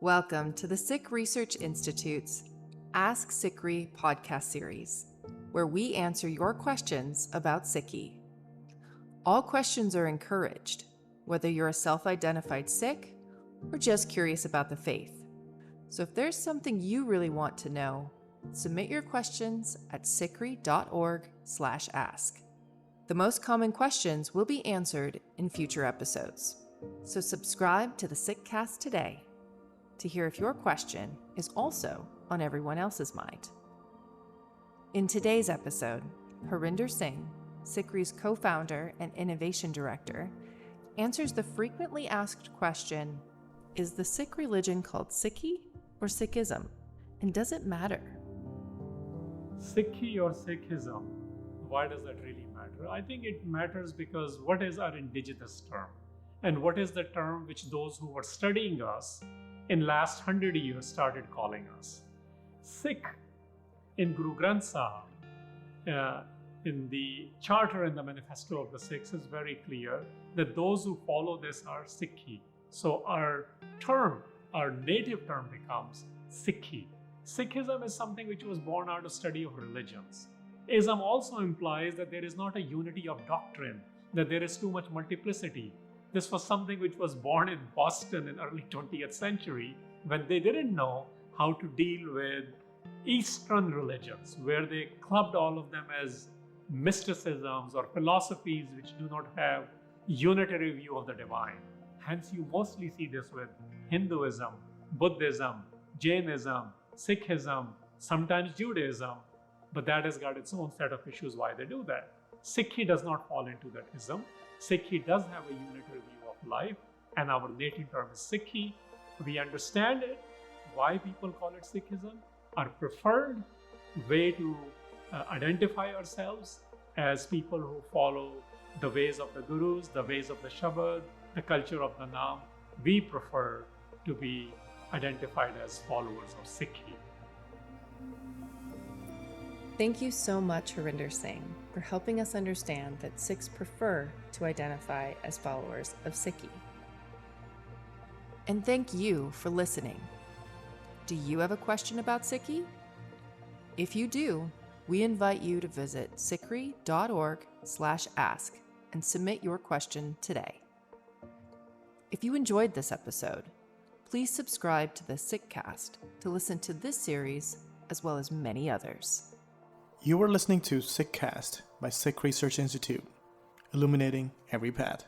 Welcome to the Sikh Research Institute's Ask SikhRI podcast series, where we answer your questions about Sikhi. All questions are encouraged, whether you're a self-identified Sikh or just curious about the faith. So if there's something you really want to know, submit your questions at sikhri.org/ask. The most common questions will be answered in future episodes. So subscribe to the Sikhcast today to hear if your question is also on everyone else's mind. In today's episode, Harinder Singh, SikhRI's co-founder and innovation director, answers the frequently asked question, is the Sikh religion called Sikhi or Sikhism? And does it matter? Sikhi or Sikhism, why does that really matter? I think it matters because what is our indigenous term? And what is the term which those who were studying us in last 100 years started calling us? Sikh in Guru Granth Sahib, in the charter and the manifesto of the Sikhs is very clear that those who follow this are Sikhi. So our native term becomes Sikhi. Sikhism is something which was born out of study of religions. Ism also implies that there is not a unity of doctrine, that there is too much multiplicity. This was something which was born in Boston in early 20th century when they didn't know how to deal with Eastern religions, where they clubbed all of them as mysticisms or philosophies which do not have unitary view of the divine. Hence, you mostly see this with Hinduism, Buddhism, Jainism, Sikhism, sometimes Judaism, but that has got its own set of issues why they do that. Sikhi does not fall into that ism. Sikhi does have a unitary view of life, and our native term is Sikhi. We understand it, why people call it Sikhism. Our preferred way to identify ourselves as people who follow the ways of the Gurus, the ways of the Shabad, the culture of the Naam. We prefer to be identified as followers of Sikhi. Thank you so much, Harinder Singh, for helping us understand that Sikhs prefer to identify as followers of Sikhi. And thank you for listening. Do you have a question about Sikhi? If you do, we invite you to visit sikhri.org/ask and submit your question today. If you enjoyed this episode, please subscribe to the Sikhcast to listen to this series as well as many others. You are listening to Sikhcast by Sikh Research Institute, illuminating every path.